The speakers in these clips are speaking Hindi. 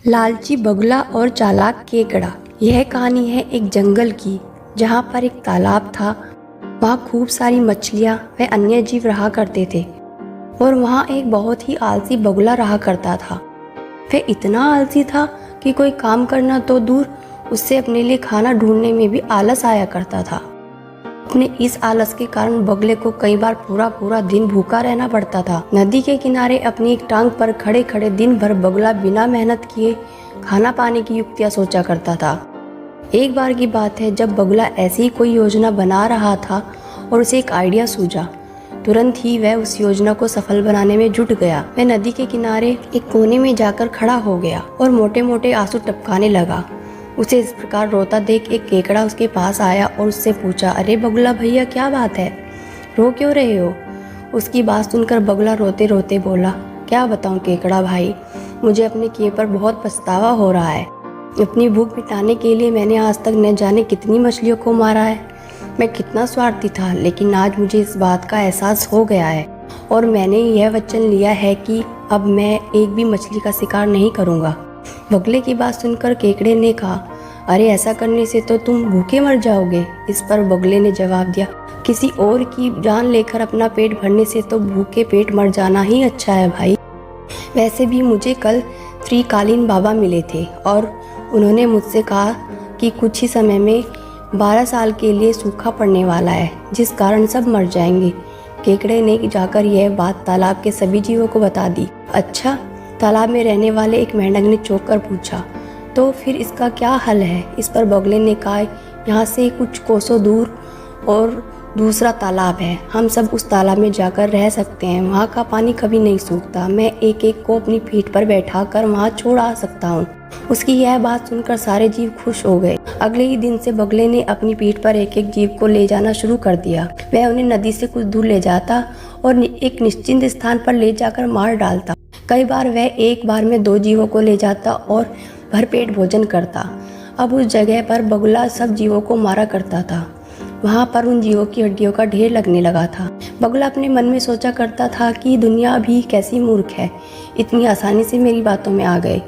लालची बगुला और चालाक केकड़ा। यह कहानी है एक जंगल की, जहाँ पर एक तालाब था। वहाँ खूब सारी मछलियाँ व अन्य जीव रहा करते थे और वहाँ एक बहुत ही आलसी बगुला रहा करता था। वह इतना आलसी था कि कोई काम करना तो दूर, उससे अपने लिए खाना ढूंढने में भी आलस आया करता था। अपने इस आलस के कारण बगुले को कई बार पूरा पूरा दिन भूखा रहना पड़ता था। नदी के किनारे अपनी एक टांग पर खड़े खड़े दिन भर बगुला बिना मेहनत किए खाना पाने की युक्तियां सोचा करता था। एक बार की बात है, जब बगुला ऐसी ही कोई योजना बना रहा था और उसे एक आइडिया सूझा। तुरंत ही वह उस योजना को सफल बनाने में जुट गया। वह नदी के किनारे एक कोने में जाकर खड़ा हो गया और मोटे मोटे आंसू टपकाने लगा। उसे इस प्रकार रोता देख एक केकड़ा उसके पास आया और उससे पूछा, अरे बगुला भैया, क्या बात है, रो क्यों रहे हो? उसकी बात सुनकर बगुला रोते रोते बोला, क्या बताऊं केकड़ा भाई, मुझे अपने किए पर बहुत पछतावा हो रहा है। अपनी भूख मिटाने के लिए मैंने आज तक न जाने कितनी मछलियों को मारा है। मैं कितना स्वार्थी था, लेकिन आज मुझे इस बात का एहसास हो गया है और मैंने यह वचन लिया है कि अब मैं एक भी मछली का शिकार नहीं करूँगा। बगुले की बात सुनकर केकड़े ने कहा, अरे ऐसा करने से तो तुम भूखे मर जाओगे। इस पर बगुले ने जवाब दिया, किसी और की जान लेकर अपना पेट भरने से तो भूखे पेट मर जाना ही अच्छा है भाई। वैसे भी मुझे कल त्रिकालीन बाबा मिले थे और उन्होंने मुझसे कहा कि कुछ ही समय में 12 साल के लिए सूखा पड़ने वाला है, जिस कारण सब मर जाएंगे। केकड़े ने जाकर यह बात तालाब के सभी जीवों को बता दी। अच्छा, तालाब में रहने वाले एक मेंढक ने चौंक कर पूछा, तो फिर इसका क्या हल है? इस पर बगुले ने कहा, यहाँ से कुछ कोसों दूर और दूसरा तालाब है, हम सब उस तालाब में जाकर रह सकते हैं। वहाँ का पानी कभी नहीं सूखता। मैं एक एक को अपनी पीठ पर बैठा कर वहाँ छोड़ आ सकता हूँ। उसकी यह बात सुनकर सारे जीव खुश हो गए। अगले ही दिन से बगुले ने अपनी पीठ पर एक एक जीव को ले जाना शुरू कर दिया। वह उन्हें नदी से कुछ दूर ले जाता और एक निश्चित स्थान पर ले जाकर मार डालता। कई बार वह एक बार में 2 जीवों को ले जाता और भरपेट भोजन करता। अब उस जगह पर बगुला सब जीवों को मारा करता था। वहाँ पर उन जीवों की हड्डियों का ढेर लगने लगा था। बगुला अपने मन में सोचा करता था कि दुनिया अभी कैसी मूर्ख है, इतनी आसानी से मेरी बातों में आ गए।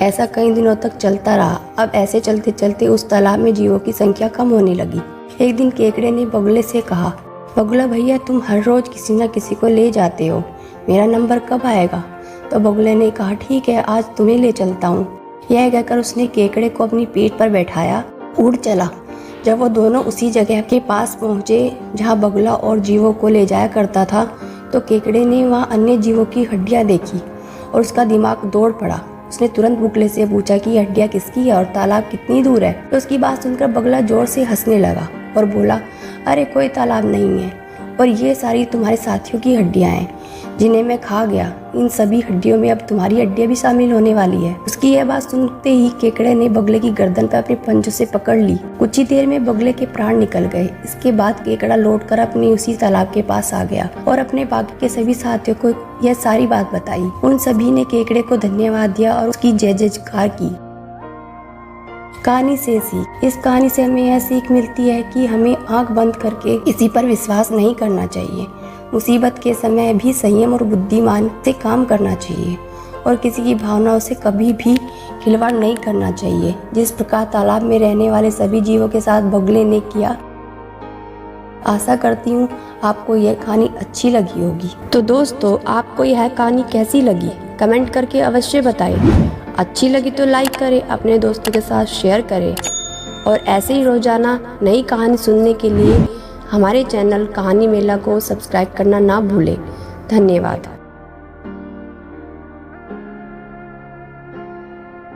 ऐसा कई दिनों तक चलता रहा। अब ऐसे चलते चलते उस तालाब में जीवों की संख्या कम होने लगी। एक दिन केकड़े ने बगुले से कहा, बगुला भैया, तुम हर रोज किसी न किसी को ले जाते हो, मेरा नंबर कब आएगा? तो बगुले ने कहा, ठीक है, आज तुम्हें ले चलता हूँ। यह कहकर उसने केकड़े को अपनी पीठ पर बैठाया, उड़ चला। जब वो दोनों उसी जगह के पास पहुँचे जहाँ बगुला और जीवों को ले जाया करता था, तो केकड़े ने वहाँ अन्य जीवों की हड्डियाँ देखी और उसका दिमाग दौड़ पड़ा। उसने तुरंत बगुले से पूछा कि ये हड्डियाँ किसकी है और तालाब कितनी दूर है। तो उसकी बात सुनकर बगुला जोर से हंसने लगा और बोला, अरे कोई तालाब नहीं है और ये सारी तुम्हारे साथियों की हड्डियाँ हैं जिन्हें मैं खा गया। इन सभी हड्डियों में अब तुम्हारी हड्डियाँ भी शामिल होने वाली है। उसकी यह बात सुनते ही केकड़े ने बगुले की गर्दन पर अपने पंजों से पकड़ ली। कुछ ही देर में बगुले के प्राण निकल गए। इसके बाद केकड़ा लौटकर अपने उसी तालाब के पास आ गया और अपने बाकी के सभी साथियों को यह सारी बात बताई। उन सभी ने केकड़े को धन्यवाद दिया और उसकी जय जयकार की। कहानी से सीख। इस कहानी से हमें यह सीख मिलती है कि हमें आंख बंद करके किसी पर विश्वास नहीं करना चाहिए। मुसीबत के समय भी संयम और बुद्धिमान से काम करना चाहिए और किसी की भावनाओं से कभी भी खिलवाड़ नहीं करना चाहिए, जिस प्रकार तालाब में रहने वाले सभी जीवों के साथ बगुले ने किया। आशा करती हूँ आपको यह कहानी अच्छी लगी होगी। तो दोस्तों, आपको यह कहानी कैसी लगी कमेंट करके अवश्य बताएं। अच्छी लगी तो लाइक करें, अपने दोस्तों के साथ शेयर करें और ऐसे ही रोजाना नई कहानी सुनने के लिए हमारे चैनल कहानी मेला को सब्सक्राइब करना ना भूलें। धन्यवाद।